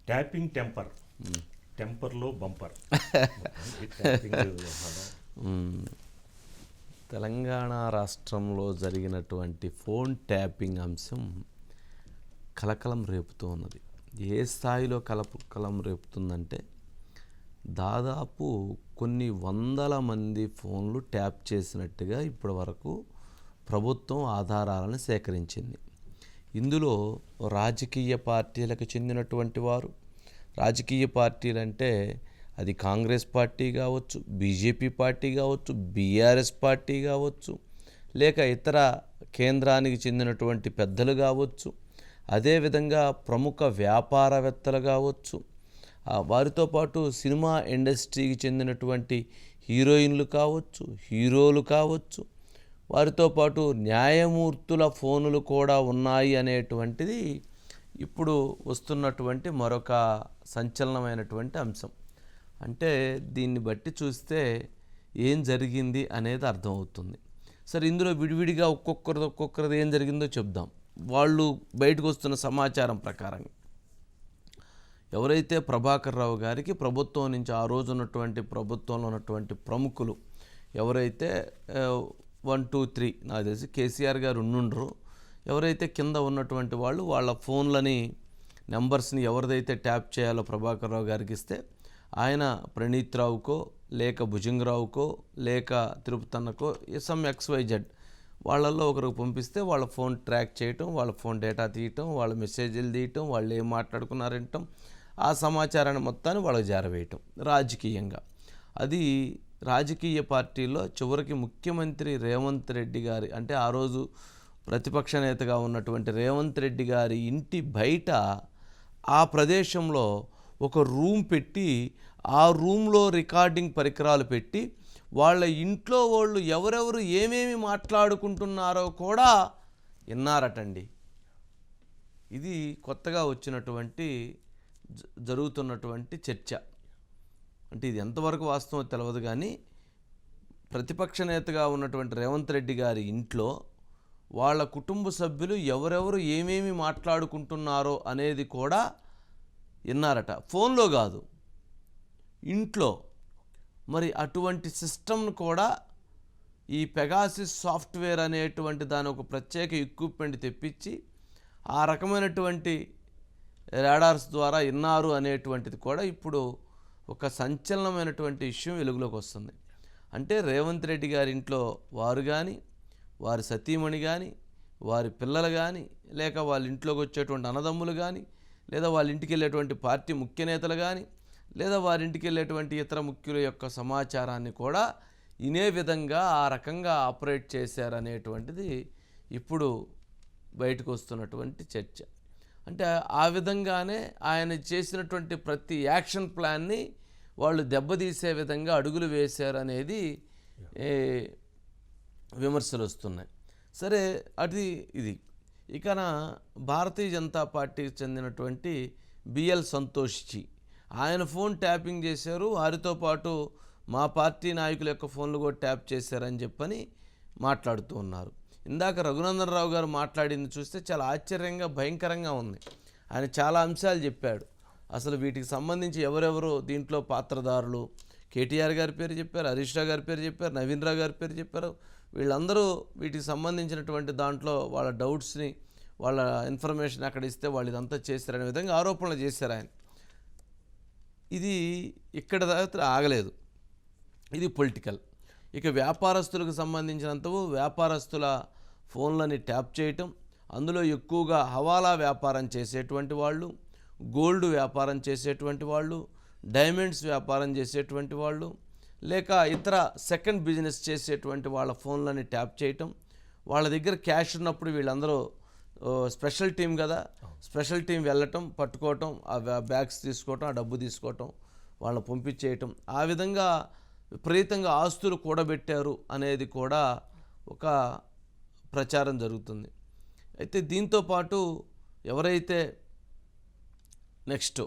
Tapping temper, టెంపర్లో bumper. Telangana రాష్ట్రంలో జరిగినటువంటి ఫోన్ ట్యాపింగ్ అంశం కలకలం రేపుతూ ఉన్నది. ఏ స్థాయిలో కలకలం రేపుతుందంటే, దాదాపు కొన్ని వందల మంది ఫోన్లు ట్యాప్ చేసినట్టుగా ఇప్పటి వరకు ప్రభుత్వం ఆధారాలను సేకరించింది. ఇందులో రాజకీయ పార్టీలకు చెందినటువంటి వారు, రాజకీయ పార్టీలంటే అది కాంగ్రెస్ పార్టీ కావచ్చు, బీజేపీ పార్టీ కావచ్చు, బీఆర్ఎస్ పార్టీ కావచ్చు, లేక ఇతర కేంద్రానికి చెందినటువంటి పెద్దలు కావచ్చు, అదేవిధంగా ప్రముఖ వ్యాపారవేత్తలు కావచ్చు, వారితో పాటు సినిమా ఇండస్ట్రీకి చెందినటువంటి హీరోయిన్లు కావచ్చు, హీరోలు కావచ్చు, వారితో పాటు న్యాయమూర్తుల ఫోనులు కూడా ఉన్నాయి అనేటువంటిది ఇప్పుడు వస్తున్నటువంటి మరొక సంచలనమైనటువంటి అంశం. అంటే దీన్ని బట్టి చూస్తే ఏం జరిగింది అనేది అర్థమవుతుంది. సరే, ఇందులో విడివిడిగా ఒక్కొక్కరిది ఏం జరిగిందో చెప్దాం. వాళ్ళు బయటకు వస్తున్న సమాచారం ప్రకారంగా ఎవరైతే ప్రభాకర్ రావు గారికి ప్రభుత్వం నుంచి ఆ రోజు ఉన్నటువంటి ప్రభుత్వంలో ఉన్నటువంటి ప్రముఖులు ఎవరైతే 1, 2, 3 నాకు తెలిసి కేసీఆర్ గారు ఉండుండ్రు, ఎవరైతే కింద ఉన్నటువంటి వాళ్ళు వాళ్ళ ఫోన్లని నెంబర్స్ని ఎవరిదైతే ట్యాప్ చేయాలో ప్రభాకర్ రావు గారికి ఇస్తే ఆయన ప్రణీత్ రావుకో లేక భుజంగరావుకో లేక తిరుపతన్నకో సమ్ XYZ వాళ్ళల్లో ఒకరికి పంపిస్తే వాళ్ళ ఫోన్ ట్రాక్ చేయటం, వాళ్ళ ఫోన్ డేటా తీయటం, వాళ్ళ మెసేజ్లు తీయటం, వాళ్ళు ఏం మాట్లాడుకున్నారంటాం, ఆ సమాచారాన్ని మొత్తాన్ని వాళ్ళకి చేరవేయటం రాజకీయంగా. అది రాజకీయ పార్టీలో చివరికి ముఖ్యమంత్రి రేవంత్ రెడ్డి గారి, అంటే ఆ రోజు ప్రతిపక్ష నేతగా ఉన్నటువంటి రేవంత్ రెడ్డి గారి ఇంటి బయట ఆ ప్రదేశంలో ఒక రూమ్ పెట్టి, ఆ రూమ్లో రికార్డింగ్ పరికరాలు పెట్టి వాళ్ళ ఇంట్లో వాళ్ళు ఎవరెవరు ఏమేమి మాట్లాడుకుంటున్నారో కూడా విన్నారటండి. ఇది కొత్తగా వచ్చినటువంటి జరుగుతున్నటువంటి చర్చ. అంటే ఇది ఎంతవరకు వాస్తవం తెలియదు, కానీ ప్రతిపక్ష నేతగా ఉన్నటువంటి రేవంత్ రెడ్డి గారి ఇంట్లో వాళ్ళ కుటుంబ సభ్యులు ఎవరెవరు ఏమేమి మాట్లాడుకుంటున్నారో అనేది కూడా విన్నారట. ఫోన్లో కాదు, ఇంట్లో. మరి అటువంటి సిస్టమ్ను కూడా ఈ పెగాసిస్ సాఫ్ట్వేర్ అనేటువంటి దాని ఒక ప్రత్యేక ఎక్విప్మెంట్ తెప్పించి ఆ రకమైనటువంటి రాడార్స్ ద్వారా విన్నారు అనేటువంటిది కూడా ఇప్పుడు ఒక సంచలనమైనటువంటి విషయం వెలుగులోకి వస్తుంది. అంటే రేవంత్ రెడ్డి గారి ఇంట్లో వారు కానీ, వారి సతీమణి కానీ, వారి పిల్లలు కానీ, లేక వాళ్ళ ఇంట్లోకి వచ్చేటువంటి అన్నదమ్ములు కానీ, లేదా వాళ్ళ ఇంటికి వెళ్ళేటువంటి పార్టీ ముఖ్య నేతలు కానీ, లేదా వారింటికి వెళ్ళేటువంటి ఇతర ముఖ్యుల యొక్క సమాచారాన్ని కూడా ఇనే విధంగా ఆ రకంగా ఆపరేట్ చేశారనేటువంటిది ఇప్పుడు బయటకు వస్తున్నటువంటి చర్చ. అంటే ఆ విధంగానే ఆయన చేసినటువంటి ప్రతి యాక్షన్ ప్లాన్ని వాళ్ళు దెబ్బతీసే విధంగా అడుగులు వేశారనేది విమర్శలు వస్తున్నాయి. సరే, అది ఇది. ఇకన భారతీయ జనతా పార్టీకి చెందినటువంటి బిఎల్ సంతోష్జీ, ఆయన ఫోన్ ట్యాపింగ్ చేశారు, వారితో పాటు మా పార్టీ నాయకుల యొక్క ఫోన్లు కూడా ట్యాప్ చేశారని చెప్పని మాట్లాడుతూ ఉన్నారు. ఇందాక రఘునందన్ రావు గారు మాట్లాడింది చూస్తే చాలా ఆశ్చర్యంగా, భయంకరంగా ఉంది. ఆయన చాలా అంశాలు చెప్పాడు. అసలు వీటికి సంబంధించి ఎవరెవరు దీంట్లో పాత్రదారులు, కేటీఆర్ గారి పేరు చెప్పారు, హరీష్ రావు గారి పేరు చెప్పారు, నవీన్ రావు గారి పేరు చెప్పారు. వీళ్ళందరూ వీటికి సంబంధించినటువంటి దాంట్లో వాళ్ళ డౌట్స్ని, వాళ్ళ ఇన్ఫర్మేషన్ అక్కడ ఇస్తే వాళ్ళు ఇదంతా చేశారనే విధంగా ఆరోపణలు చేశారు ఆయన. ఇది ఇక్కడ దాకా ఆగలేదు, ఇది పొలిటికల్. ఇక వ్యాపారస్తులకు సంబంధించినంతవు వ్యాపారస్తుల ఫోన్లని ట్యాప్ చేయటం, అందులో ఎక్కువగా హవాలా వ్యాపారం చేసేటువంటి వాళ్ళు, గోల్డ్ వ్యాపారం చేసేటువంటి వాళ్ళు, డైమండ్స్ వ్యాపారం చేసేటువంటి వాళ్ళు, లేక ఇతర సెకండ్ బిజినెస్ చేసేటువంటి వాళ్ళ ఫోన్లని ట్యాప్ చేయటం, వాళ్ళ దగ్గర క్యాష్ ఉన్నప్పుడు వీళ్ళందరూ స్పెషల్ టీం కదా, స్పెషల్ టీం వెళ్ళటం, పట్టుకోవటం, ఆ బ్యాగ్స్ తీసుకోవటం, ఆ డబ్బు తీసుకోవటం, వాళ్ళని పంపించేయటం, ఆ విధంగా విపరీతంగా ఆస్తులు కూడబెట్టారు అనేది కూడా ఒక ప్రచారం జరుగుతుంది. అయితే దీంతో పాటు ఎవరైతే నెక్స్ట్